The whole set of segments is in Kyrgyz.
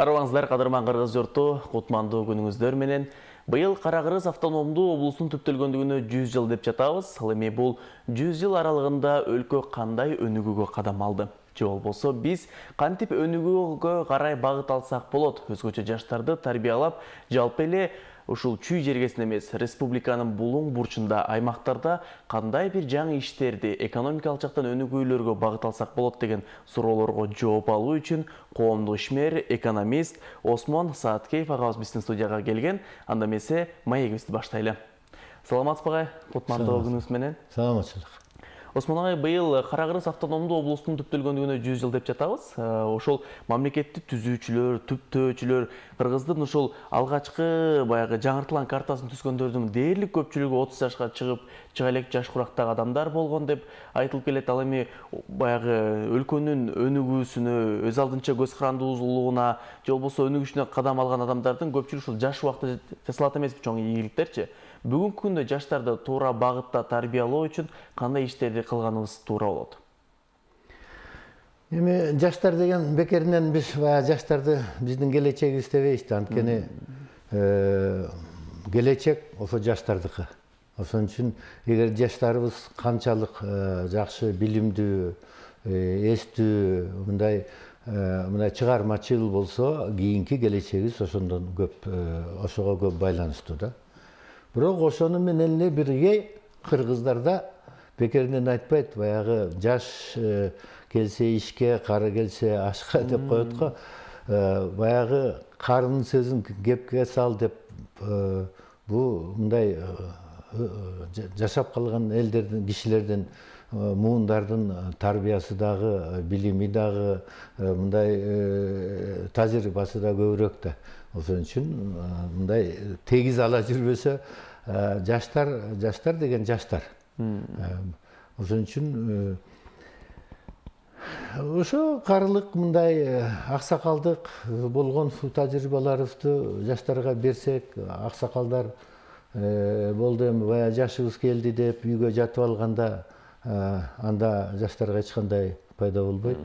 Арыбаңыздар, кадырман кыргыз журту, кутмандуу күнүңүздөр менен. Быйыл Кара-Кыргыз автономдуу облустун түптөлгөндүгүнө 100 жыл деп жатабыз. Ал эми бул 100 жыл аралыгында өлкө кандай өнүгүүгө кадам алды? Же болбосо биз кантип өнүгүүгө карай багыт алсак болот? Өзгөчө жаштарды тарбиялап, жалпы эле ушул чүй жергесин эмес, республиканын булуң бурчунда, аймактарда кандай бир жаңы иштерди экономикалык жактан өнүгүүлөргө багыт алсак болот деген суроолорго жооп алуу үчүн коомдук ишмер, экономист Осмон Сааткеев агабыз биздин студияга келген. Анда эмесе маегибизди баштайлы. Саламатсызбы агай? Кутмандуу күнүңүз менен. Саламатчылык. Осмон агай, быйыл Кара-Кыргыз автономдуу облустун түптөлгөндүгүнө 100 жыл деп жатабыз. Ошол мамлекетти түзүүчүлөр, түптөөчүлөр кыргыздын ушул алгачкы баягы жаңыртылган картасын түзгөндөрдүн дээрлик көпчүлүгү 30 жашка чыга элек жаш курактагы адамдар болгон деп айтылып келет. Ал эми баягы өлкөнүн өнүгүүсүнө, өз алдынча көз карандуулугуна, же болбосо өнүгүшүнө кадам алган адамдардын көпчүлүгү ушул жаш убакта жасалат эмеспи чоң ийгиликтерчи? Бүгүнкү күндө жаштарды туура багытта тарбиялоо үчүн кандай иштерди кылганыбыз туура болот? Эми жаштар деген бекеринен биз жаштарды биздин келечегибиз дебейбиз да, анткени келечек ошо жаштардыкы. Ошон үчүн эгер жаштарыбыз канчалык жакшы билимдүү, эстүү, мындай чыгармачыл болсо, кийинки келечегибиз ошондон көп, ошого көп байланыштуу да. Бирок ошону менен эле бирге кыргыздарда бекеринен айтпайт, баягы жаш келсе ишке, кары келсе ашка деп коет го. Баягы карынын сөзүн кепке сал деп бул мындай жашап калган элдердин, кишилердин, муундардын тарбиясы дагы, билими дагы, мындай тажрыйбасы да көбүрөөк да. Ошон үчүн мындай тегиз ала жүрбөсө, жаштар деген жаштар. Ошон үчүн ошо карылык мындай аксакалдык болгон тажрыйбаларыбызды жаштарга берсек, аксакалдар болду эми баягы жашыбыз келди деп үйгө жатып алганда, анда жаштарга эч кандай пайда болбойт.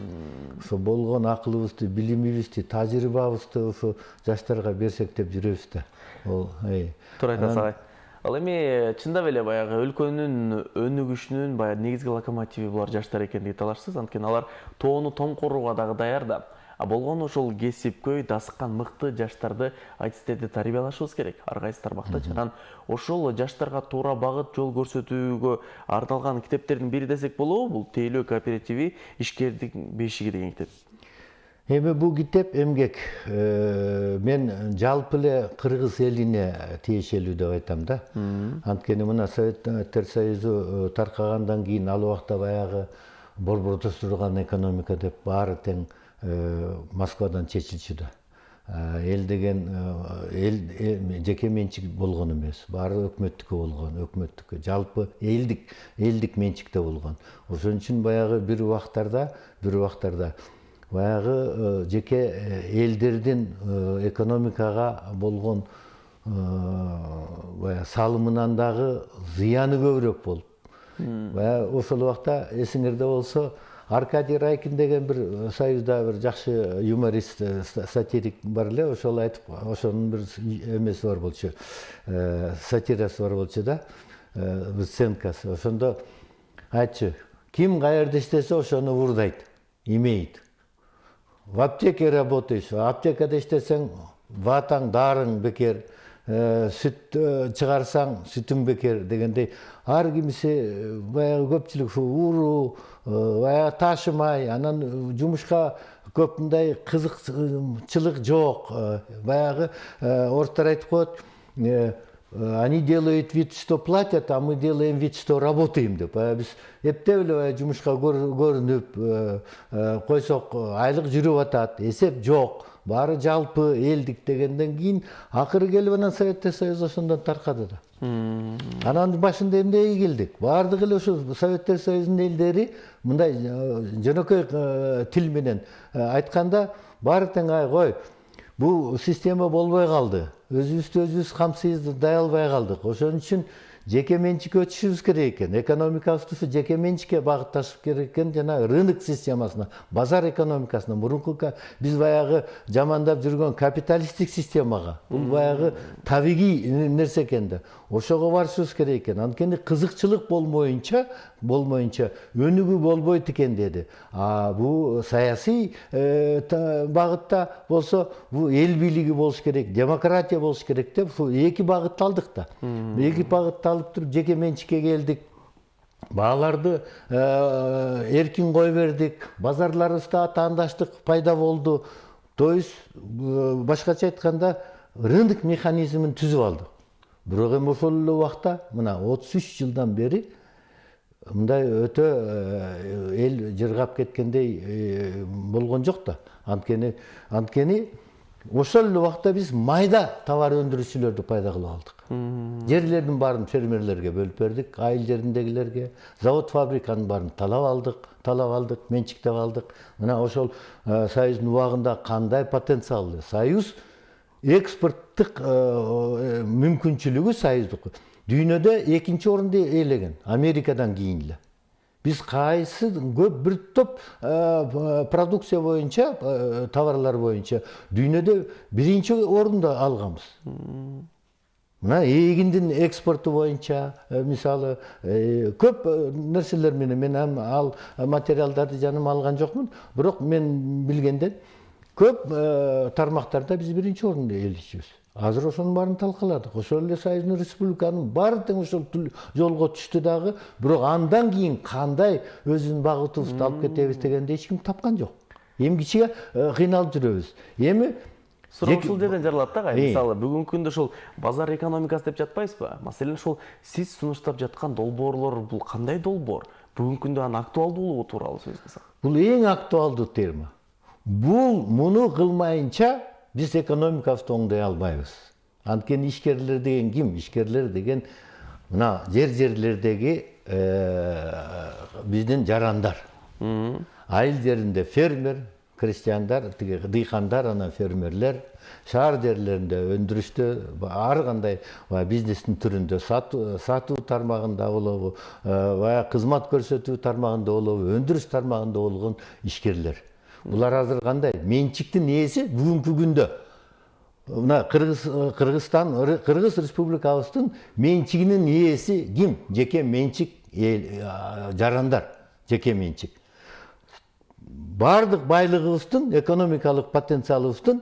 Ошо болгон акылыбызды, билимибизди, тажрыйбабызды ошо жаштарга берсек деп жүрөбүз да. Туура айтасыз агай. Ал эми чындап эле баягы өлкөнүн өнүгүшүнүн баягы негизги локомотиви булар жаштар экендиги талашсыз, анткени алар тоону томкорууга дагы даяр да. Болгону ошол кесипкөй, дасыккан мыкты жаштарды, айтистерди тарбиялашыбыз керек. Ар кайсы тармакта анан ошол жаштарга туура багыт жол көрсөтүүгө арналган китептердин бири десек болобу? Бул Тейлөө кооперативи ишкердин бешиги деген китеп. Эми бул китеп эмгек. Мен жалпы эле кыргыз элине тиешелүү деп айтам да. Анткени мына Советтер Союзу таркагандан кийин ал убакта баягы борбордо турган экономика деп баары тең Москвадан чечилчү да. Эл деген жеке менчик болгон эмес, баары өкмөттүкү болгон, өкмөттүкү, жалпы элдик менчикте болгон. Ошон үчүн баягы бир убактарда баягы жеке элдердин экономикага болгон баягы салымынан дагы зыяны көбүрөөк болуп. Баягы ошол убакта эсиңерде болсо, Аркадий Райкин деген бир Союзда бир жакшы юморист, сатирик бар эле, ошол айтып, ошонун бир эмеси бар болчу, сатирасы бар болчу да, сценкасы. Ошондо айтчу, ким каерде иштесе ошону уурдайт, имейт. В аптеке работаешь, аптекада иштесең, ватаң, дарың бекер, сүт чыгарсаң, сүтүң бекер дегендей, ар кимиси баягы көпчүлүк ууруу, баягы ташымай, анан жумушка көп мындай кызыкчылык жок. Баягы орустар айтып коет, они делают вид, что платят, а мы делаем вид, что работаем деп. Биз эптеп эле жумушка көрүнүп койсок, айлык жүрүп атат, эсеп жок. Баары жалпы элдик дегенден кийин акыры келип анан Советтер Союзу ошондон таркады да. Анан башында эмнеге келдик? Баардык эле ошо Советтер Союзунун элдери мындай жөнөкөй тил менен айтканда баары тең кой, бул система болбой калды. Өзүбүздү өзүбүз камсыздай албай калдык. Ошон үчүн жеке менчикке өтүшүбүз керек экен. Экономикабызды жеке менчикке багытташып керек экен, жана рынок системасына, базар экономикасына, мурунку биз баягы жамандап жүргөн капиталисттик системага, бул баягы табигый нерсе экен да. Ошого барышыбыз керек экен. Анткени кызыкчылык болмоюнча өнүгүү болбойт экен деди. Бул саясий багытта болсо, бул эл бийлиги болуш керек, демократия болуш керек деп, бул эки багытты алдык да. Эки багытты алып туруп жеке менчикке келдик. Бааларды эркин кой бердик. Базарларыбызда атаандаштык пайда болду. То есть башкача айтканда рынок механизмин түзүп алдык. Бирок эми ошол эле убакта мына 33 жылдан бери мындай өтө эл жыргап кеткендей болгон жок да. Анткени ошол эле убакта биз майда товар өндүрүүчүлөрдү пайда кылып алдык. Жерлердин баарын фермерлерге бөлүп бердик, айыл жериндегилерге, завод фабриканын баарын талап алдык, менчиктеп алдык. Мына ошол Союздун убагында кандай потенциалды Союз экспорттук мүмкүнчүлүгү Союздук. Дүйнөдө экинчи орунду ээлеген, Америкадан кийин эле. Биз кайсы көп бир топ продукция боюнча, товарлар боюнча дүйнөдө биринчи орунду алганбыз. Мына эгиндин экспорту боюнча, мисалы, көп нерселер менен мен ал материалдарды жаныма алган жокмун, бирок мен билгенден көп тармактарда биз биринчи орунду ээлечүбүз. Азыр ошонун баарын талкаладык. Ошол эле Союздун республиканын баары тең ошол жолго түштү дагы, бирок андан кийин кандай өзүнүн багытыбызды алып кетебиз дегенди эч ким тапкан жок. Эмгиче кыйналып жүрөбүз. Эми суроо ушул жерден жаралат да. Мисалы, бүгүнкү күндө ошол базар экономикасы деп жатпайсызбы? Маселен, ошол сиз сунуштап жаткан долбоорлор бул кандай долбоор? Бүгүнкү күндө анын актуалдуулугу тууралуу сөз кылсак. Бул эң актуалдуу тема. Муну кылмайынча биз экономикабызды оңдой албайбыз. Анткени ишкерлер деген ким? Ишкерлер деген мына жерлердеги биздин жарандар. Айыл жеринде фермер, крестьяндар, дыйкандар, анан фермерлер, шаар жерлеринде өндүрүштө ар кандай бизнестин түрүндө сатуу тармагында болобу, кызмат көрсөтүү тармагында болобу, өндүрүш тармагында болгон ишкерлер. Булар азыр кандай? Менчиктин ээси бүгүнкү күндө мына Кыргыз республикабыздын менчигинин ээси ким? Жеке менчик жарандар, жеке менчик. Бардык байлыгыбыздын, экономикалык потенциалыбыздын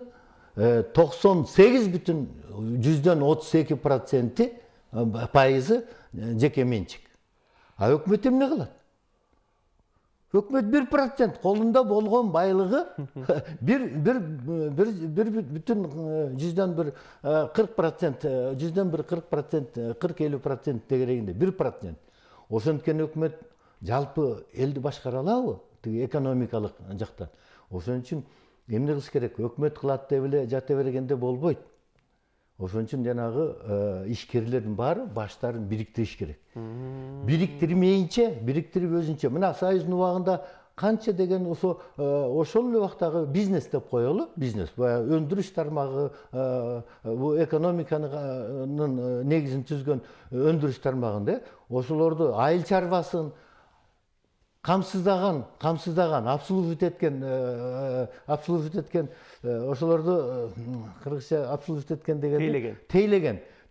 98,32% жеке менчик. Өкмөт эмне кылат? Өкмөт 1% колунда болгон байлыгы 40% дегенде 1%. Ошонткени өкмөт жалпы элди башкара алабы? Экономикалык жактан. Ошон үчүн эмне кылыш керек? Өкмөт кылат деп эле жата бергенде болбойт. Ошон үчүн жанагы ишкерлердин баары баштарын бириктириш керек. Бириктирип өзүнчө. Мына Союздун убагында канча деген ошол эле убактагы бизнес деп коелу, бизнес, баягы өндүрүш тармагы, бул экономиканын негизин түзгөн өндүрүш тармагында ошолорду айыл чарбасын камсыздаган, абсолют эткен ошолорду кыргызча абсолют эткен дегенде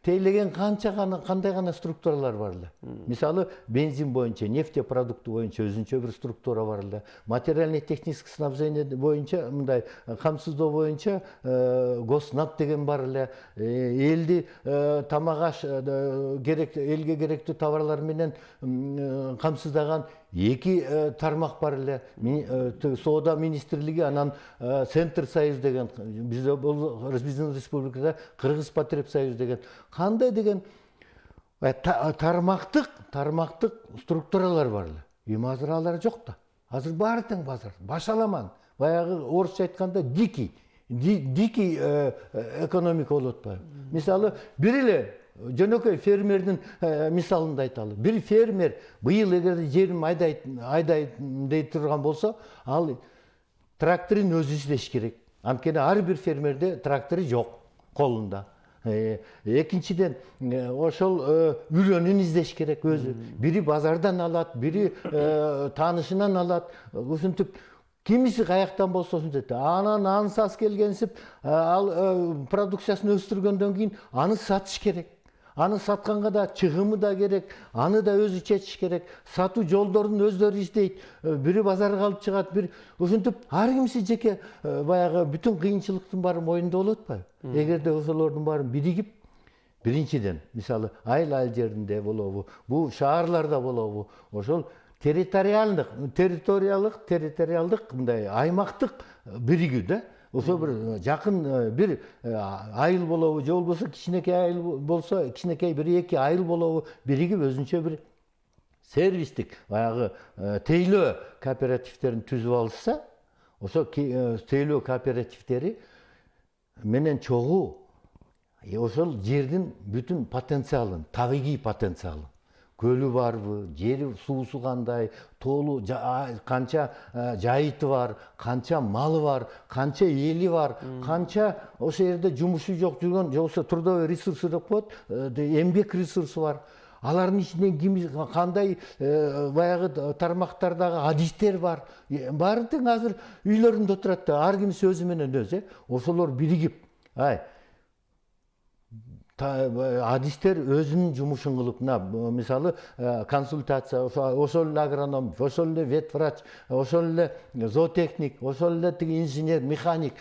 тейлеген кандай гана структуралар бар эле. Мисалы, бензин боюнча, нефтепродукты боюнча өзүнчө бир структура бар эле. Материальный технический снабжение боюнча, мындай камсыздоо боюнча Госнаб деген бар эле. Элди тамак аш элге керектүү товарлар менен камсыздаган эки тармак бар эле. Соода министрлиги, анан Центр Союз деген, биздин республикада Кыргыз Потребсоюз деген, кандай деген тармактык структуралар бар эле. Эми азыр алар жок да. Азыр баары тең базар, башаламан. Баягы орусча айтканда дикий экономика болуп атпайбы? Мисалы, бир эле жөнөкөй фермердин мисалында айталы. Бир фермер быйыл эгер жерин айдайт дей турган болсо, ал тракторун өзү издеш керек. Анткени ар бир фермерде трактору жок колунда. Экинчиден ошол үрөнүн издеш керек өзү. Бири базардан алат, бири таанышынан алат. Ушинтип кимиси каяктан болсо ушинтет. Анан ансыз келгенсип ал продукциясын өстүргөндөн кийин аны сатыш керек. Аны сатканга да чыгымы да керек, аны да өзү чечиш керек. Сатуу жолдорун өздөрү издейт. Бири базарга алып чыгат, бир ушинтип ар кимси жеке баягы бүтүн кыйынчылыктын баары моюнда болуп атпайбы? Эгерде ошолордун баарын биригип, биринчиден, мисалы, айыл жеринде болобу, бул шаарларда болобу, ошол территориалдык мындай аймактык биригүү да. Ошо бир жакын бир айыл болобу, же болбосо кичинекей айыл болсо, кичинекей бир эки айыл болобу, биригип өзүнчө бир сервистик баягы тейлөө кооперативтерин түзүп алышса, ошо тейлөө кооперативтери менен чогуу ошол жердин бүтүн потенциалын, табигый потенциалын, көлү барбы, жери суусу кандай, тоолу канча жайыты бар, канча малы бар, канча эли бар, канча ошол жерде жумушу жок жүргөн, же болбосо трудовой ресурсы деп коет, эмгек ресурсу бар. Алардын ичинен кандай баягы тармактардагы адистер бар. Баары тең азыр үйлөрүндө турат да, ар кимси өзү менен өзү, ошолор биригип, адистер өзүнүн жумушун кылып, мисалы консультация, ошол эле агроном, ошол эле ветврач, ошол эле зоотехник, ошол эле инженер, механик,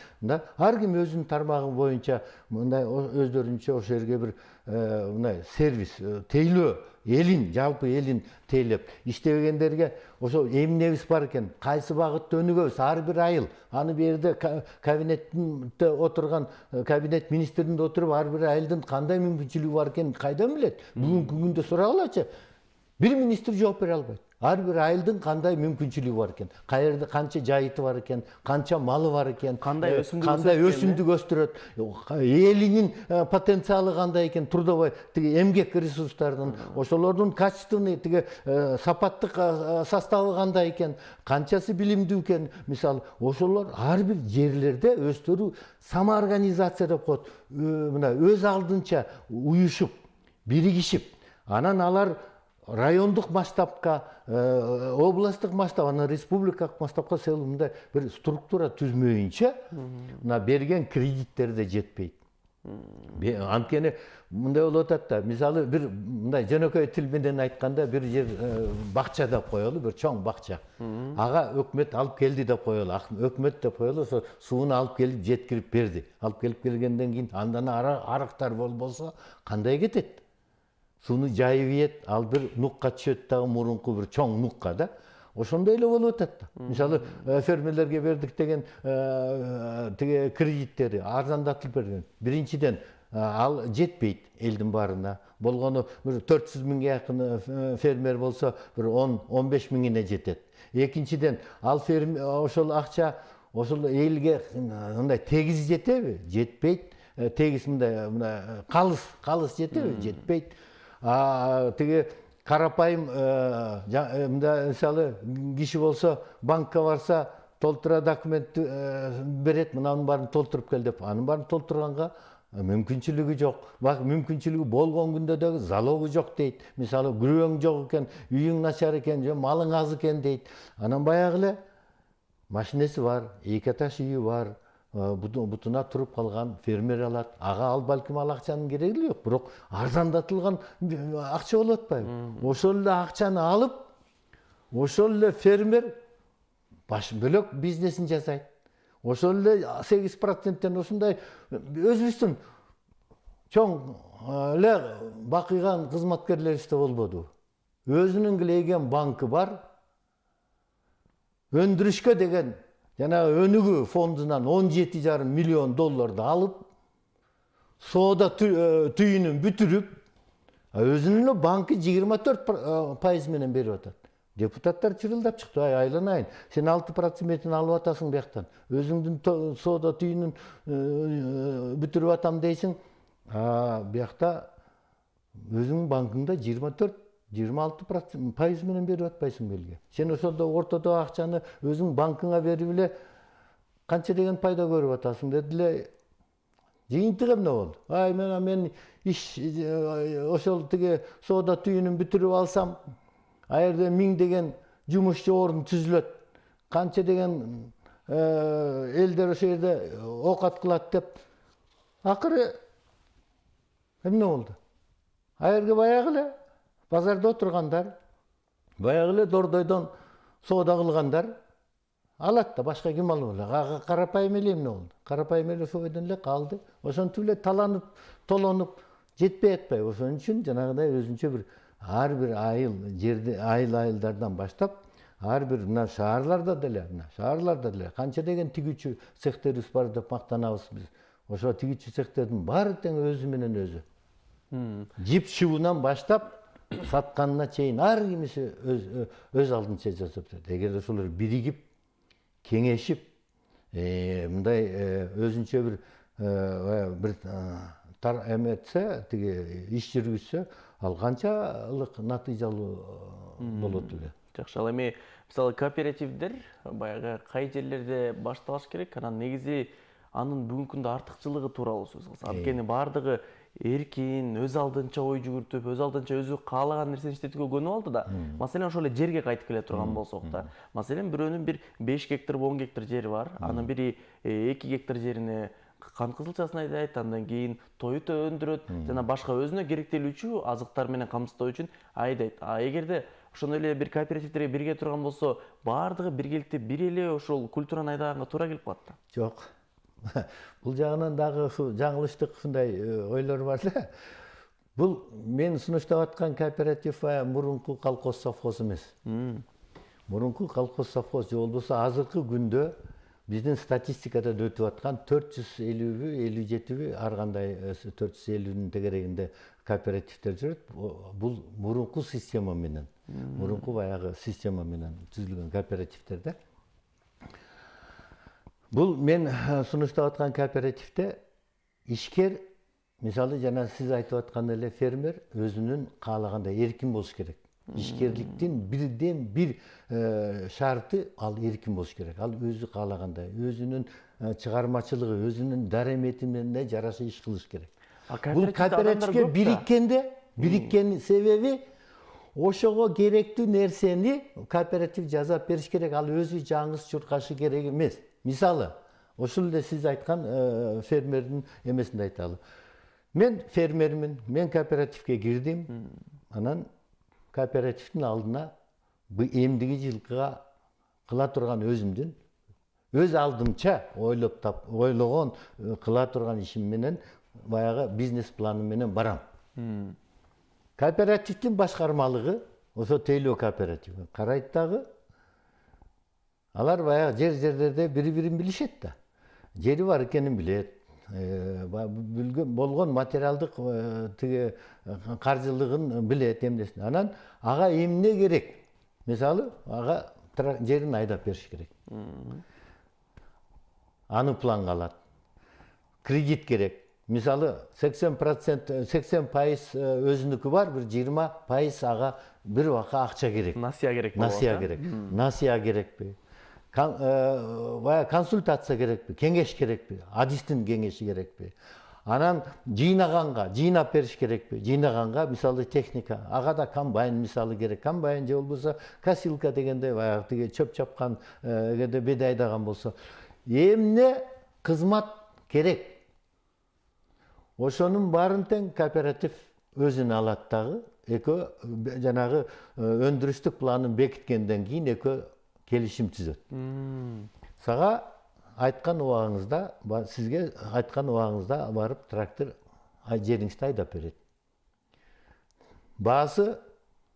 ар ким өзүнүн тармагы боюнча мындай өздөрүнчө ошол жерге бир мындай сервис, тейлөө, элин, жалпы элин тейлеп иштебегендерге ошо эмнебиз бар экен, кайсы багытта өнүгөбүз, ар бир айыл, аны бул жерде кабинетте отурган, кабинет министринде отуруп, ар бир айылдын кандай мүмкүнчүлүгү бар экенин кайдан билет? Бүгүнкү күндө сурагалачы. Бир министр жооп бере албайт. Ар бир айылдын кандай мүмкүнчүлүгү бар экен, каерде канча жайыты бар экен, канча малы бар экен, кандай өсүмдүк өстүрөт, элинин потенциалы кандай экен, трудовой эмгек ресурстардын, ошолордун качественный сапаттык составы кандай экен, канчасы билимдүү экен, мисалы, ошолор ар бир жерлерде өздөрү самоорганизация деп коет, мына өз алдынча уюшуп, биригишип, анан алар райондук масштабка, областтык масштаб, анан республикалык масштабка мындай бир структура түзмөйүнчө, мына берген кредиттер да жетпейт. Анткени мындай болуп атат да, мисалы бир мындай жөнөкөй тил менен айтканда бир жер бакча деп коелу, бир чоң бакча. Ага өкмөт алып келди деп коелу, өкмөт деп коелу, ошо сууну алып келип жеткирип берди. Алып келип келгенден кийин андан арыктар болбосо кандай кетет? Сууну жайып ийет, ал бир нукка түшөт дагы, мурунку бир чоң нукка да. Ошондой эле болуп атат да. Мисалы, фермерлерге бердик деген кредиттери арзандатылып берген. Биринчиден, ал жетпейт элдин баарына. Болгону бир 400 миңге жакын фермер болсо, бир 10-15 миңине жетет. Экинчиден, ал ошол акча ошол элге мындай тегиз жетеби? Жетпейт. Тегиз мындай калыс жетеби? Жетпейт. Карапайым мындай мисалы киши болсо, банкка барса, толтура документ берет, мынанын баарын толтуруп кел деп, анын баарын толтурганга мүмкүнчүлүгү жок. Бак мүмкүнчүлүгү болгон күндө дагы залогу жок дейт. Мисалы, күрөөң жок экен, үйүң начар экен, же малың аз экен дейт. Анан баягы эле машинеси бар, эки этаж үйү бар, бутуна туруп калган фермер алат. Ага ал балким ал акчанын кереги эле жок, бирок арзандатылган акча болуп атпайбы? Ошол эле акчаны алып, ошол эле фермер бөлөк бизнесин жасайт. Ошол эле 8%-тен ушундай өзүбүздүн чоң эле бакыйган кызматкерлерибизде болбодубу? Өзүнүн килейген банкы бар, өндүрүшкө деген жана өнүгүү фондунан $17,5 миллион алып, соода түйүнүн бүтүрүп, өзүнүн эле банкы 24% менен берип атат. Депутаттар чырылдап чыкты, айланайын. Сен 6% алып атасың бияктан. Өзүңдүн соода түйүнүн бүтүрүп атам дейсиң. Биякта өзүңдүн банкыңда 26% менен берип атпайсың белге. Сен ошолдо ортодо акчаны өзүң банкыңа берип эле канча деген пайда көрүп атасың, деди эле жыйынтык эмне болду? Мен иш ошол тиги соода түйүнүн бүтүрүп алсам, ал жерде 1000 деген жумушчу орун түзүлөт. Канча деген элдер ошол жерде оокат кылат деп. Акыры эмне болду? Ал жерге баягы эле базарда отургандар, баягы эле дордойдон соода кылгандар алат да, башка ким алып алат? Карапайым эле эмне болду? Карапайым эле ошол бойдон эле калды. Ошентип эле таланып, толонуп жетпей атпайбы? Ошон үчүн жанагыдай өзүнчө бир ар бир айыл, жерде айылдардан баштап, ар бир мына шаарларда деле канча деген тигүүчү цехтерибиз бар деп мактанабыз биз. Ошо тигүүчү цехтердин баары тең өзү менен өзү. Жип шыбынан баштап сатканына чейин ар кимиси өз алдынча жасап жатат. Эгер ошолор биригип, кеңешип, мындай өзүнчө бир эметсе, тиги иш жүргүзсө, ал канчалык натыйжалуу болот эле. Жакшы, ал эми мисалы кооперативдер баягы кай жерлерде башталыш керек, анан негизи анын бүгүнкү күндө артыкчылыгы тууралуу сөз кылсак. Анткени баардыгы эркин, өз алдынча ой жүгүртүп, өз алдынча өзү каалаган нерсени иштетүүгө көнүп алды да. Маселен, ошол эле жерге кайтып келе турган болсок да. Маселен, бирөөнүн бир 5 гектар, 10 гектар жери бар. Анын бири 2 гектар жерине кант кызылчасын айдайт, андан кийин тоют өндүрөт, жана башка өзүнө керектелүүчү азыктар менен камсыздоо үчүн айдайт. А эгерде ошондой эле бир кооперативдерге бирге турган болсо, баардыгы биргеликте бир эле ошол культураны айдаганга туура келип калат да. Жок. Бул жагынан дагы жаңылыштык ушундай ойлор бар да. Бул мен сунуштап аткан кооператив мурунку колхоз совхоз эмес. Мурунку колхоз совхоз же болбосо азыркы күндө биздин статистикада өтүп аткан 450 57 ар кандай 450-нин тегерегинде кооперативдер жүрөт. Бул мурунку система менен, мурунку баягы система менен түзүлгөн кооперативдер да. Бул мен сунуштап аткан кооперативде ишкер, мисалы жана сиз айтып аткан эле фермер өзүнүн каалагандай эркин болуш керек. Ишкерликтин бирден бир шарты ал эркин болуш керек. Ал өзү каалагандай, өзүнүн чыгармачылыгы, өзүнүн даремети менен жараша иш кылыш керек. Бул кооперативге бириккен себеби ошого керектүү нерсени кооператив жасап бериш керек. Ал өзү жаңыз чуркашы керек эмес. Мисалы, ошол эле сиз айткан фермердин эмесинде айталы. Мен фермермин, мен кооперативге кирдим. Анан кооперативдин алдына эмдиги жылкыга кыла турган өзүмдүн өз алдымча ойлогон кыла турган ишим менен баягы бизнес планым менен барам. Кооперативдин башкармалыгы ошо тейлөө кооперативи карайт дагы. Алар баягы жерлерде бири-бирин билишет да. Жери бар экенин билет. Болгон материалдык тиги каржылыгын билет эмнесин. Анан ага эмне керек? Мисалы, ага жерин айдап бериш керек. Аны планга алат. Кредит керек. Мисалы 80% өзүнүкү бар, бир 20% ага бир убакка акча керек. Насыя керек. Насыя керекпи? Консультация керекпи? Кеңеш керекпи? Адистин кеңеши керекпи? Анан жыйнап бериш керекпи? Жыйнаганга мисалы техника, ага да комбайн мисалы керек. Комбайн же болбосо косилка дегенде баягы тиги чөп чапкан, эгерде беде айдаган болсо, эмне кызмат керек? Ошонун баарын тең кооператив өзүнө алат дагы. Экөө жанагы өндүрүштүк планын бекиткенден кийин экөө келишим түзөт. Сага айткан убагыңызда, сизге айткан убагыңызда барып трактор жериңизди айдап берет. Баасы,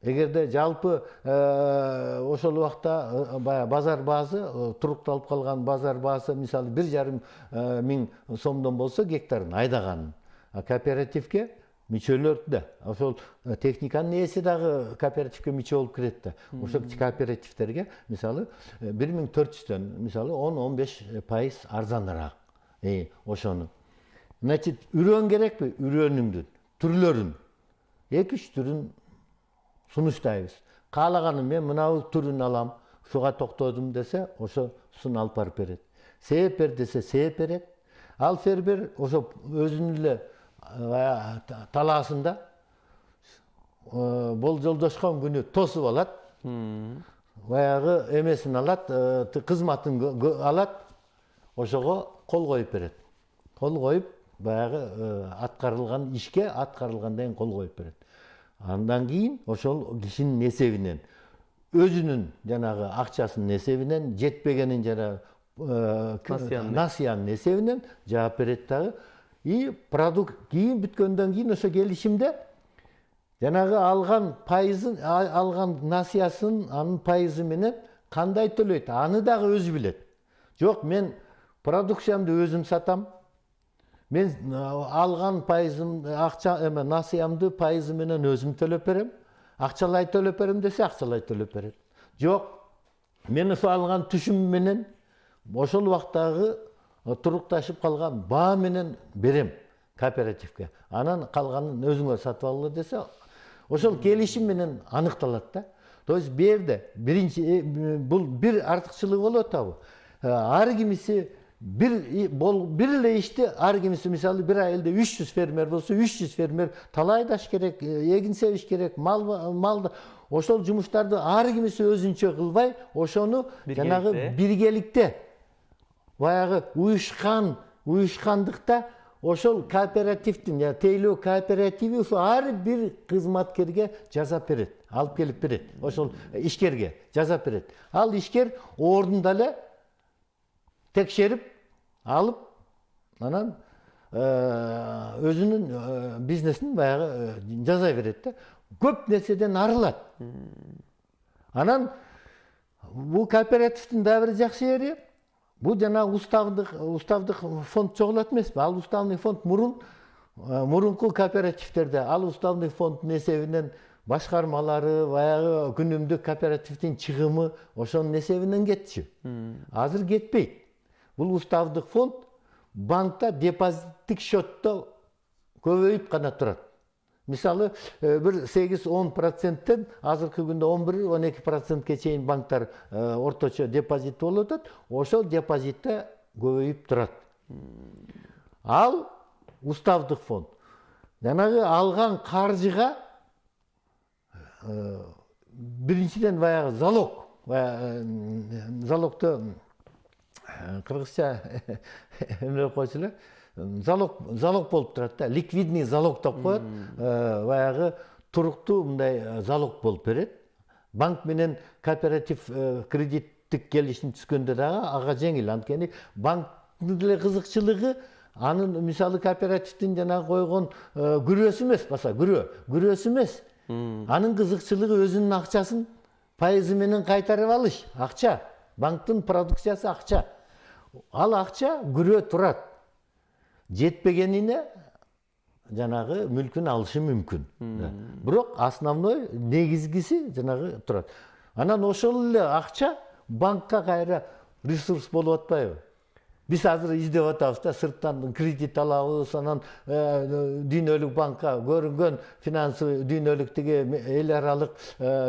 эгерде жалпы ошол убакта базар баасы, турукталып калган базар баасы мисалы 1,5 миң сомдон болсо гектарын айдаганын. Кооперативге мүчөлөр да, ошол техниканын ээси дагы кооперативге мүчө болуп кирет да. Ошол кооперативтерге мисалы 1400дөн мисалы 10-15% арзаныраак. Ошону. Значит, үрөн керекпи? Үрөнүңдүн түрлөрүн 2-3 түрүн сунуштайбыз. Каалаганым мен мынау түрүн алам, суга токтодум десе, ошо сун алып барып берет. Сээп бер десе, сээп берет. Ал фермер ошо өзүнүн эле талаасында болжолдошкон күнү тосуп алат. Баягы эмесин алат, кызматын алат. Ошого кол коюп берет. Кол коюп, баягы аткарылган ишке аткарылгандан кийин кол коюп берет. Андан кийин ошол кишинин эсебинен, өзүнүн жанагы акчасынын эсебинен, жетпегенин жана насыянын эсебинен жаап берет дагы. И продукт кийин бүткөндөн кийин ошо келишимде жанагы алган пайызын, алган насыясын, анын пайызы менен кандай төлөйт, аны дагы өзү билет. Жок, мен продукциямды өзүм сатам. Мен алган пайызым, акча эме насыямды пайызы менен өзүм төлөп берем. Акчалай төлөп берем десе, акчалай төлөп берет. Жок, мен ошо алган түшүм менен ошол убактагы турукташып калган баа менен берем кооперативге. Анан калганын өзүңөр сатып алгыла десе, ошол келишим менен аныкталат да. То есть берде биринчи бул бир артыкчылыгы болуп атабы? Ар кимиси бир эле ишти ар кимиси, мисалы бир айылда 300 фермер болсо, 300 фермер талайдаш керек, эгин себиш керек, малды ошол жумуштарды ар кимиси өзүнчө кылбай, ошону жанагы биргеликте баягы уюшкандыкта ошол кооперативдин, тейлөө кооперативи ар бир кызматкерге жасап берет, алып келип берет. Ошол ишкерге жасап берет. Ал ишкер ордунда эле текшерип алып, анан өзүнүн бизнесин баягы жасай берет да. Көп нерседен арылат. Анан бул кооперативдин дагы бир жакшы жери, бул жана уставдык фонд чогулат эмеспи? Ал уставный фонд мурунку кооперативдерде ал уставный фонддун эсебинен башкармалары, баягы күнүмдүк кооперативдин чыгымы ошонун эсебинен кетчү. Азыр кетпейт. Бул уставдык фонд банкта депозиттик счетто көбөйүп гана турат. Мисалы, бир 8-10%тен азыркы күндө 11-12%ке чейин банктар орточо депозит болуп атат. Ошол депозитте көбөйүп турат. Ал уставдык фонд жанагы алган каржыга биринчиден баягы залогто кыргызча эмне койчу эле, залог болуп турат да, ликвидный залог деп коет. Баягы туруктуу мындай залог болуп берет. Банк менен кооператив кредиттик келишим түзгөндө дагы ага жеңил. Анткени банктын деле кызыкчылыгы анын, мисалы кооперативдин жанагы койгон күрөөсү эмес, баса күрөөсү эмес. Анын кызыкчылыгы өзүнүн акчасын пайызы менен кайтарып алыш. Акча, банктын продукциясы акча. Ал акча күрөө турат. Жетпегенине жанагы мүлкүн алышы мүмкүн. Бирок основной негизгиси жанагы турат. Анан ошол эле акча банкка кайра ресурс болуп атпайбы? Биз азыр издеп атабыз да, сырттан кредит алабыз, анан дүйнөлүк банкка көрүнгөн финансовый дүйнөлүктөгү эл аралык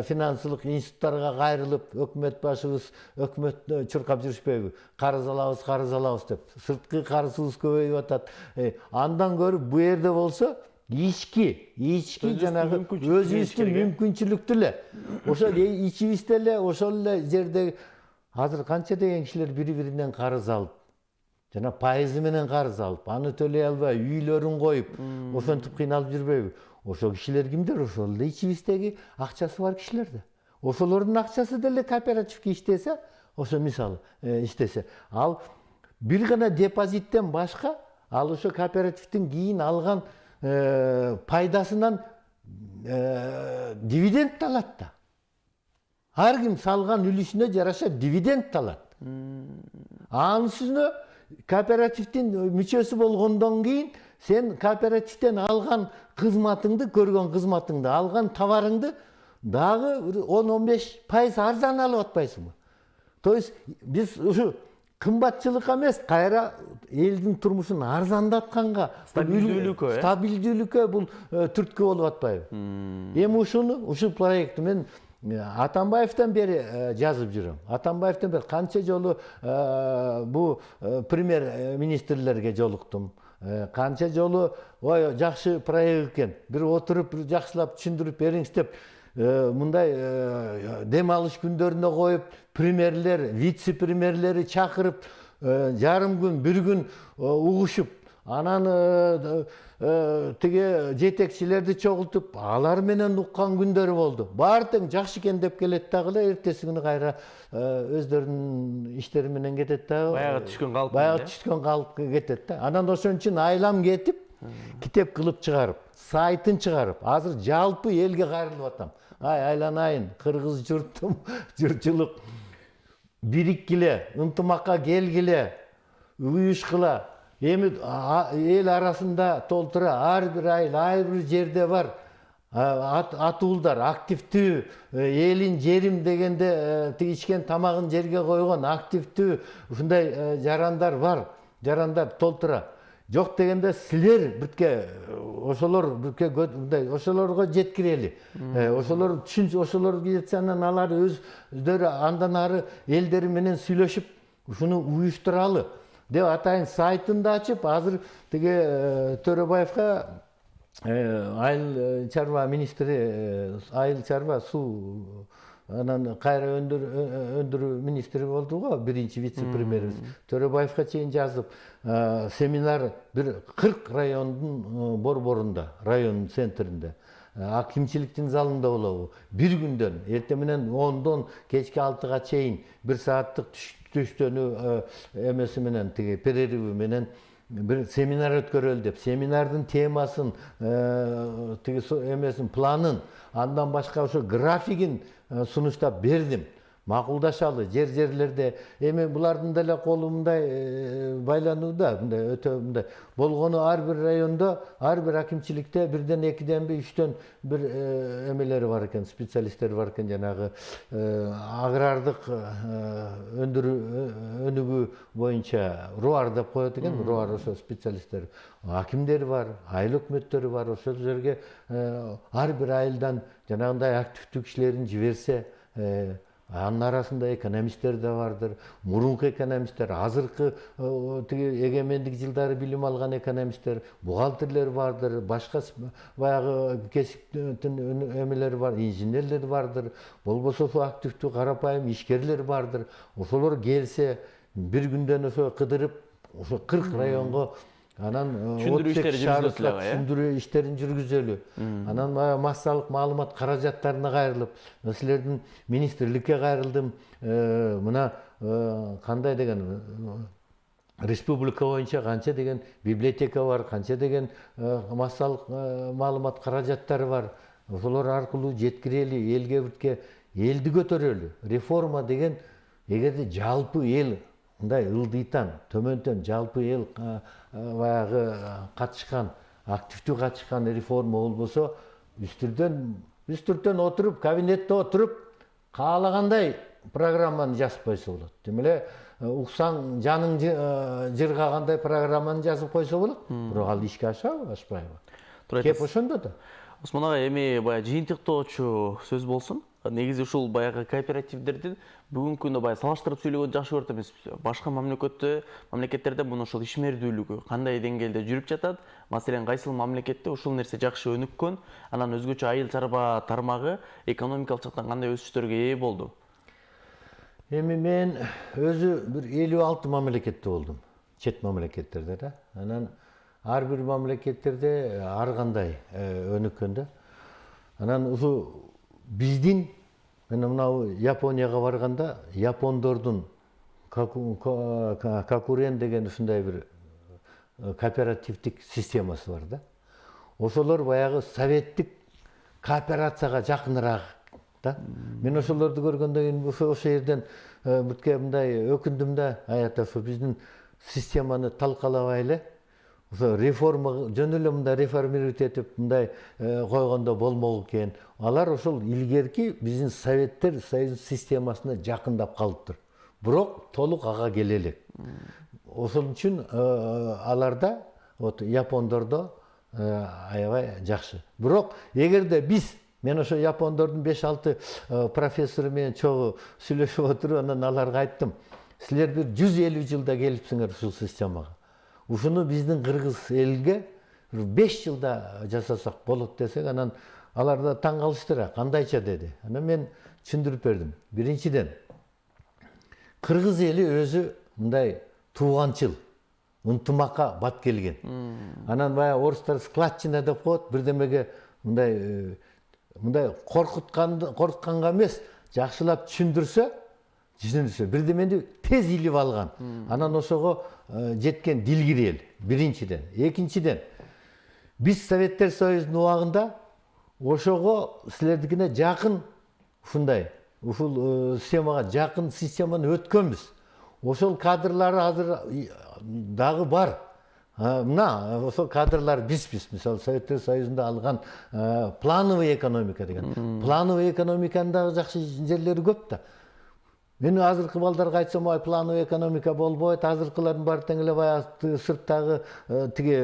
финансылык институттарга кайрылып, өкмөт башыбыз, өкмөт чуркап жүрүшпөйбү? Карыз алабыз деп. Сырткы карызыбыз көбөйүп атат. Андан көрүп бу жерде болсо ички жанагы өзүбүздүн мүмкүнчүлүктүү эле. Ошол ичибизде эле ошол эле жерде азыр канча деген кишилер бири-биринен карыз алып, жана пайызы менен карыз алып, аны төлөй албай, үйлөрүн коюп, ошентип кыйналып жүрбөйбү? Ошол кишилер кимдер? Ошол эле ичибиздеги акчасы бар кишилер да. Ошолордун акчасы деле кооперативге иштесе, ошо мисалы иштесе, ал бир гана депозиттен башка, ал ошо кооперативдин кийин алган пайдасынан дивиденд алат да. Ар ким салган үлүшүнө жараша дивиденд алат. Анын үстүнө кооперативдин мүчөсү болгондон кийин сен кооперативден алган кызматыңды, көргөн кызматыңды, алган товарыңды дагы 10-15% арзан алып атпайсыңбы? То есть биз ушу кымбатчылыкка эмес, кайра элдин турмушун арзандатканга, стабилдүүлүккө бул түрткү болуп атпайбы? Эми ушул проектти мен Атамбаевтан бери жазып жүрөм. Атамбаевтан бери канча жолу бу премьер министрлерге жолуктум. Канча жолу ой жакшы проект экен. Бир отуруп, бир жакшылап түшүндүрүп бериңиз деп мындай дем алыш күндөрүнө коюп, премьерлер, вице премьерлери чакырып, жарым күн, бир күн угушуп, анан тиги жетекчилерди чогултуп, алар менен уккан күндөрү болду. Баары тең жакшы экен деп келет дагы эле, эртеси күнү кайра өздөрүнүн иштери менен кетет дагы. Баягы түшкөн калып. Баягы түшкөн калып кетет да. Анан ошон үчүн айлам кетип, китеп кылып чыгарып, сайтын чыгарып, азыр жалпы элге кайрылып атам. Айланайын, кыргыз журтум, журтчулук бириккиле, ынтымакка келгиле, уюшкыла. Эми эл арасында толтура, ар бир айыл, ар бир жерде бар атуулдар, активдүү, элин жерим дегенде ичкен тамагын жерге койгон активдүү ушундай жарандар бар, жарандар толтура. Жок дегенде силер бирке ошолор бирке мындай ошолорго жеткирели. Ошолор түшүнсө, ошолор жетсе анан алар өздөрү андан ары элдери менен сүйлөшүп, ушуну уюштуралы деп атайын сайтын да ачып, азыр тиги Төрөбаевга айыл чарба министри, айыл чарба суу анан кайра өндүрүү министри болду го, биринчи вице-премьерибиз. Төрөбаевга чейин жазып, семинар бир 40 райондун борборунда, районун центринде, акимчиликтин залында болобу. Бир күндөн, эртең менен 10дон кечки 6га чейин 1 сааттык түштөнүү эмеси менен, тиги перерыви менен bir seminer ötkөрөлү деп, семинардын темасын, тиги эмесин, планын, андан башка ошо графигин сунуштап бердим. Макулдашалы жерлерде. Эми булардын деле колу мындай байланууда, мындай өтө мындай болгону ар бир райондо, ар бир акимчиликте бирден, экиден, үчтөн бир эмелери бар экен, специалисттер бар экен, жанагы агрардык өнүгүү боюнча РУАР деп коет экен, РУАР ошо специалисттер, акимдер бар, айыл өкмөттөрү бар, ошол жерге ар бир айылдан жанагындай активдүү кишилерин жиберсе, анын арасында экономисттер да бардыр, мурунку экономисттер, азыркы эгемендик жылдары билим алган экономисттер, бухгалтерлер бардыр, башка баягы кесиптин эмелери бар, инженерлер бардыр, болбосо активдүү карапайым ишкерлер бардыр. Ошолор келсе, бир күндөн ошо кыдырып, ошо 40 районго анан түшүндүрүү иштерин жүргүзөлү. Анан массалык маалымат каражаттарына кайрылып, силердин министрликке кайрылдым. Мына кандай деген республика боюнча канча деген библиотека бар, канча деген массалык маалымат каражаттары бар. Ошолор аркылуу жеткирели, элге бирке элди көтөрөлү. Реформа деген эгерде жалпы эл мындай ылдыйтан, төмөндөн жалпы эл баягы катышкан, активдүү катышкан реформа болбосо, үстүртөн отуруп, кабинетте отуруп, каалагандай программаны жазып койсо болот. Тим эле уксаң жаның жыргагандай программаны жазып койсо болот. Бирок ал ишке ашабы, ашпайбы? Кеп ошондо да. Осмон ага, эми баягы жыйынтыктоочу сөз болсун. Негизи ушул баягы кооперативдердин бүгүнкү күндө баягы салыштырып сөйлөгөндү жакшы көрүп атабыз. Башка мамлекеттерде муну ошол ишмердүүлүгү кандай деңгээлде жүрүп жатат? Маселен, кайсыл мамлекетте ушул нерсе жакшы өнүккөн, анан өзгөчө айыл чарба тармагы экономикалык жактан кандай өсүштөргө ээ болду? Эми мен өзү бир 56 мамлекетте болдум. Чет мамлекеттерде да. Анан ар бир мамлекеттерде ар кандай өнүккөн да. Анан ушу биздин мынау Японияга барганда, япондордун Какурен деген ушундай бир кооперативдик системасы бар да. Ошолор баягы советтик кооперацияга жакыныраак да. Мен ошолорду көргөндөн кийин ошол жерден бүтке мындай өкүндүм да, аята ошо биздин системаны талкалабай эле, ошо реформа жөн эле мындай реформировать этип мындай койгондо болмок экен. Алар ошол илгерки биздин советтер союз системасына жакындап калыптыр. Бирок толук ага келе элек. Ошол үчүн аларда, вот япондордо аябай жакшы. Бирок эгерде биз Мен ошо япондордун 5-6 профессору менен чогуу сүйлөшүп отуруп, анан аларга айттым. Силер бир 150 жылда келипсиңер ушул системага. Ушуну биздин кыргыз элге 5 жылда жасасак болот десек, анан алар да таң калыштыр. Кандайча деди. Анан мен түшүндүрүп бердим. Биринчиден, кыргыз эли өзү мындай тууганчыл, ынтымакка бат келген. Анан баягы орустар складчина деп коет, бирдемеге мындай коркутканга эмес, жакшылап түшүндүрсө, бирдемени тез илип алган. Анан ошого жеткен дилгир эл, биринчиден. Экинчиден, биз Советтер Союзунун убагында ошого силердикине жакын ушул системага жакын системаны өткөнбүз. Ошол кадрлар азыр дагы бар. Мына ошол кадрлар бизбиз. Мисалы Советтер Союзунда алган плановый экономика деген. Плановый экономиканын дагы жакшы жерлери көп да. Мен азыркы балдарга айтсам, ай плановый экономика болбойт, азыркылардын баары тең эле баягы сырттагы тиги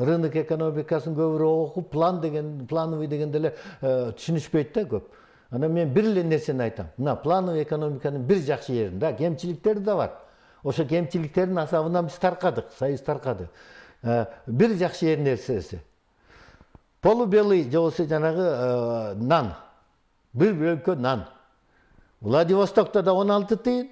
рынок экономикасын көбүрөөк окуп, плановый дегенде эле түшүнүшпөйт да көп. Анан мен бир эле нерсени айтам. Мына плановый экономиканын бир жакшы жерин да, кемчиликтери да бар. Ошо кемчиликтердин асабынан биз таркадык, союз таркады. Бир жакшы жер нерсеси. Полубелый же болбосо жанагы нан. Бир бөлкө нан. Владивостокта да 16 тыйын,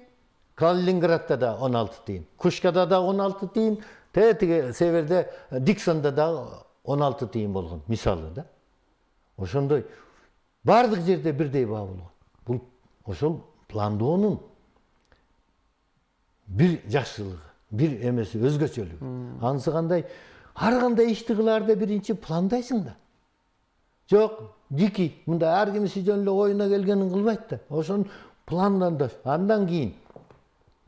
Калининградта да 16 тыйын, Кушкада да 16 тыйын, тиги северде Диксонда да 16 тыйын болгон, мисалы да. Ошондой бардык жерде бирдей баа болгон. Бул ошол пландоонун бир жакшылыгы, бир эмеси, өзгөчөлүгү. Анысы кандай? Ар кандай ишти кылаарда биринчи пландайсың да. Жок, дики, мындай ар кимиси жөн эле оюна келгенин кылбайт да. Ошону пландандаш. Андан кийин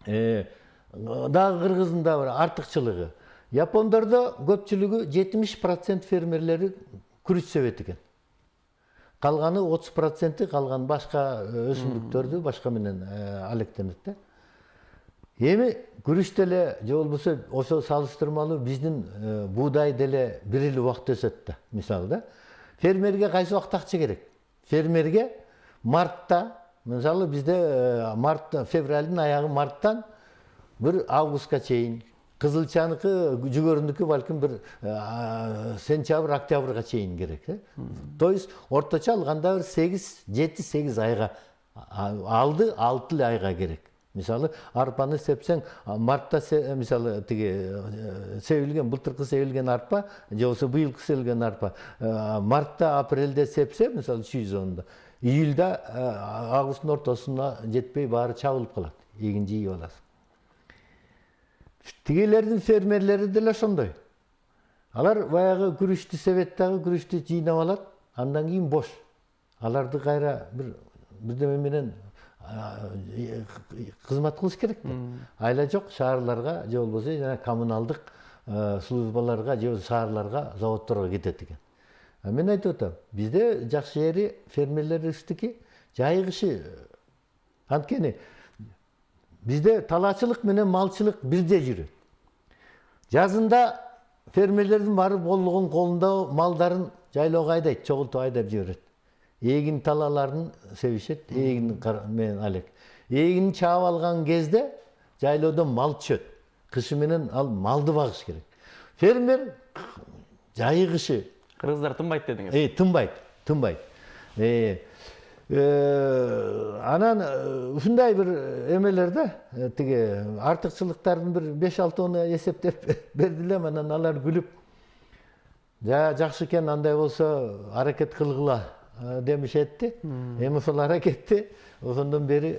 дагы кыргыздын да бар артыкчылыгы. Япондордо көпчүлүгү 70% фермерлери күрүч себет экен. Калганы 30% калган башка өсүмдүктөрдү башка менен алектенет да. Эми күрүч деле же болбосо ошо салыштырмалуу биздин буудай деле бир эле убакта өсөт да, мисалы да. Фермерге кайсы убакта акча керек? Фермерге мартта, мисалы бизде февралдын аягы марттан бир августка чейин, кызылчаныкы, жүгөрүнүкү балким бир сентябрь, октябрга чейин керек. То есть орточо алганда бир 7-8 айга алды, 6 айга керек. Мисалы арпаны сепсең, мартта мисалы тиги себилген, былтыркы себилген арпа, же болбосо быйылкы себилген арпа, мартта, апрелде сепсе, мисалы сезонунда, июлда, августтун ортосуна жетпей баары чабылып калат. Эгин жийип аласың. Тигилердин фермерлери деле ошондой. Алар баягы күрүчтү себеттагы күрүчтү жыйнап алат, андан кийин бош. Аларды кайра бирдеме менен кызмат кылыш керек да. Айла жок, шаарларга же болбосо жана коммуналдык службаларга же шаарларга, заводдорго кетет экен. Мен айтып атам, бизде жакшы жери фермерлерибиздики жайгышы. Анткени бизде талаачылык менен малчылык бирдей жүрөт. Жазында фермерлердин баары болгон колунда малдарын жайлоого айдайт, чогултуп айдап жиберет. Эгин талаларын себишет, эгин менен алек. Эгин чаап алган кезде жайлоодон мал түшөт. Кышы менен ал малды багыш керек. Фермер жайгышы. Кыргыздар тынбайт дедиңиз. Тынбайт. Анан ушундай бир эмелер да, тиги артыкчылыктардын бир 5-6 эсептеп бердилем, анан алар күлүп, жакшы экен, андай болсо аракет кылгыла демишетти. Эми ошол аракетти ошондон бери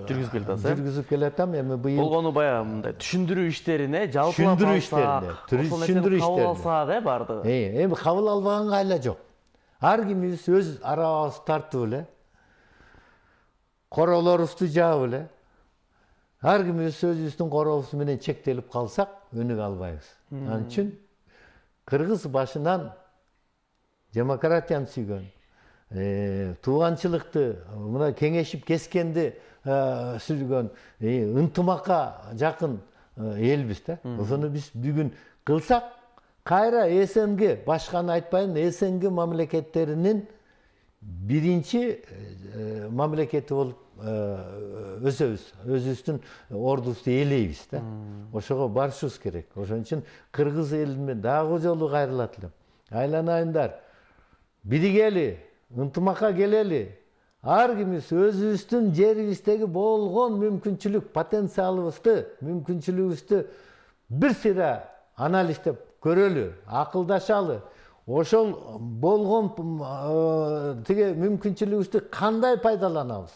жүргүзүп келатам. Эми быйыл болгону баягы мындай түшүндүрүү иштерине, жалпылап түшүндүрүү иштерине кабыл алса да барды. Эми кабыл албаганга айла жок. Ар кимибиз өз арабыбызды тартып эле, королорубузду жаап эле, ар кимибиз өзүбүздүн коробуз менен чектелип калсак, өнүгө албайбыз. Анын үчүн кыргыз башынан демократияны сүйгөн, тууганчылыкты, мына кеңешип кескенди сүйгөн, ынтымакка жакын элбиз да. Ошону биз бүгүн кылсак, Кайра СНГ, башканы айтпайын, СНГ мамлекеттеринин биринчи мамлекети болуп өсөбүз. Өзүбүздүн ордубузду ээлейбиз да. Ошого барышыбыз керек. Ошон үчүн кыргыз элине дагы жолу кайрылат элем. Айланайындар, биригели, ынтымакка келели. Ар кимибиз өзүбүздүн жерибиздеги болгон мүмкүнчүлүк, мүмкүнчүлүгүбүздү бир сыйра анализдеп көрөлү, акылдашалы. Ошол болгон тиги мүмкүнчүлүгүбүздү кандай пайдаланабыз?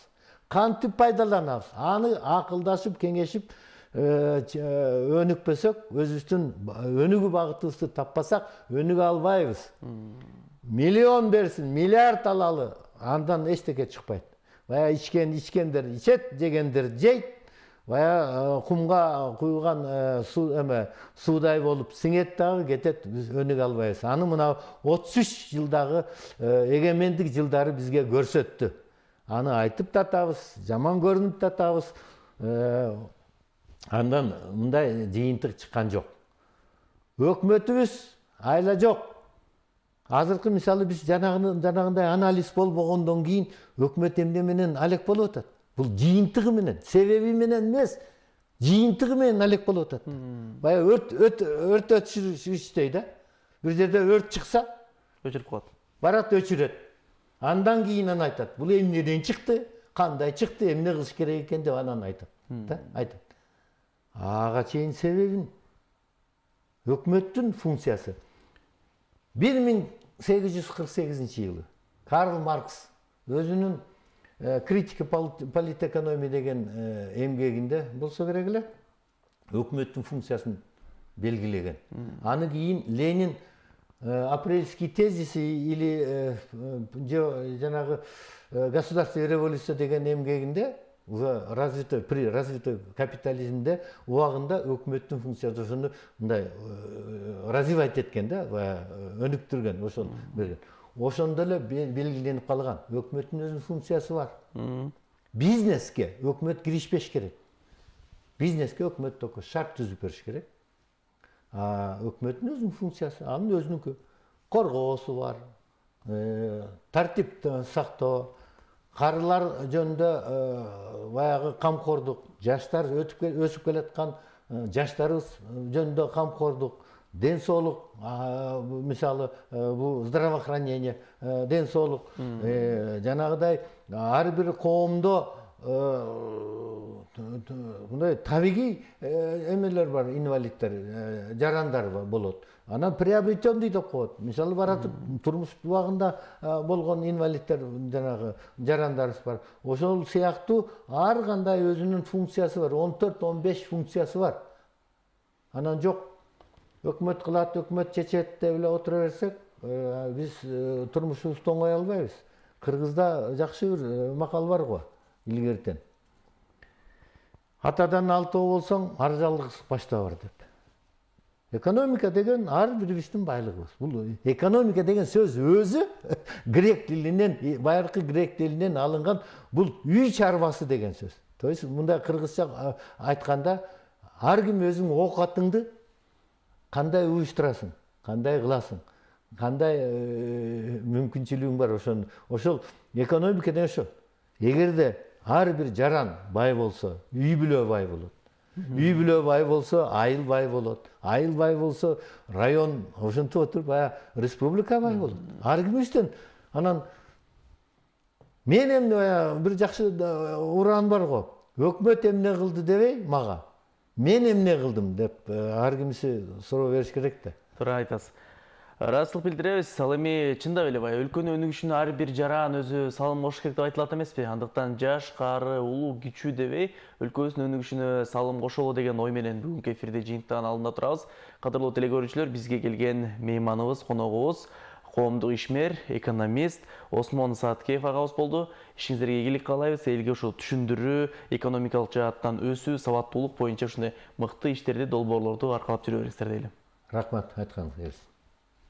Кантип пайдаланабыз? Аны акылдашып, кеңешип өнүкпөсөк, өзүбүздүн өнүгүү багытыбызды таппасак, өнүгө албайбыз. Миллион берсин, миллиард алалы, андан эчтеке чыкпайт. Бая ичкендер ичет, жегендер жейт. Бая кумга куйган суудай болуп сиңет дагы кетет, биз өнүгө албайбыз. Аны мына 33 жылдагы эгемендик жылдары бизге көрсөттү. Аны айтып татабыз, жаман көрүнүп татабыз. Андан мындай жыйынтык чыккан жок. Өкмөтүбүз айла жок. Азыркы мисалы биз жанагындай анализ болбогондон кийин өкмөт эмне менен алек болуп атат? Бул жыйынтыгы менен, себеби менен эмес, жыйынтыгы менен алек болуп атат. Бая өрт өчүрүштөй да. Бир жерде өрт чыкса, өчүрүп коет. Барат өчүрөт. Андан кийин айтат. Бул эмнеден чыкты? Кандай чыкты? Эмне кылыш керек экен деп анан айтат. Да, айтат. Ага чейин себебин өкмөттүн функциясы. 1848-жылы Карл Маркс өзүнүн критика политэкономия деген эмгегинде болсо керек эле өкмөттүн функциясын белгилеген. Аны кийин Ленин апрельский тезиси или жанагы государственная революция деген эмгегинде при развитой капитализмде убагында өкмөттүн функциясын мындай развивать эткен да, өнүктүргөн, ошол берген. Ошондо эле белгиленип калган. Өкмөттүн өзүнүн функциясы бар. Бизнеске өкмөт киришпеш керек. Бизнеске өкмөт только шарт түзүп бериш керек. Өкмөттүн өзүнүн функциясы, анын өзүнүкү. Коргоосу бар, тартип сактоо, карылар жөнүндө баягы камкордук, жаштар өсүп келаткан жаштарыбыз жөнүндө камкордук, ден соолук, мисалы бул здравоохранение, ден соолук, жанагыдай ар бир коомдо мындай табигый эмелер бар, инвалидтер, жарандар болот. Анан приобретенный деп коет. Мисалы баратып турмуш убагында болгон инвалидтер, жанагы жарандарыбыз бар. Ошол сыяктуу ар кандай өзүнүн функциясы бар. 14-15 функциясы бар. Анан жок, өкмөт кылат, өкмөт чечет деп эле отура берсек, биз турмушубузду оңой албайбыз. Кыргызда жакшы бир макал бар го, илгертен. Атадан алтоо болсоң, ар жалгыз башта бар деп. Экономика деген ар бирибиздин байлыгыбыз. Бул экономика деген сөз өзү грек тилинен, байыркы грек тилинен алынган, бул үй чарбасы деген сөз. То есть мындай кыргызча айтканда, ар ким өзүң оокатыңды кандай уюштурасың, кандай кыласың, кандай мүмкүнчүлүгүң бар, ошол экономика деген ошо. Эгерде ар бир жаран бай болсо, үй бүлө бай болот. Үй бүлө бай болсо, айыл бай болот. Айыл бай болсо, район ошентип отуруп, республика бай болот. Ар кимибизден анан мен эмне бир жакшы уран бар го. Өкмөт эмне кылды дебей мага. Мен эмне кылдым деп ар кимиси суроо бериш керек да. Туура айтасыз. Ыраазычылык билдиребиз. Ал эми чындап эле өлкөнүн өнүгүшүнө ар бир жаран өзү салым кошуш керек деп айтылат эмеспи? Андыктан жаш, кары, улуу, кичүү дебей өлкөбүздүн өнүгүшүнө салым кошолу деген ой менен бүгүнкү эфирде жыйынтыгын алында турабыз. Кадырлуу телекөрүүчүлөр, бизге келген мейманыбыз, коногубуз коомдук ишмер, экономист Осмон Сааткеев агабыз болду. Ишиңиздерге ийгилик каалайбыз. Элге ушул түшүндүрүү, экономикалык жааттан өсүү, сабаттуулук боюнча ушундай мыкты иштерди, долбоорлорду аркалап жүрө бериңиздер дейли. Рахмат, айтканыңыз келсин.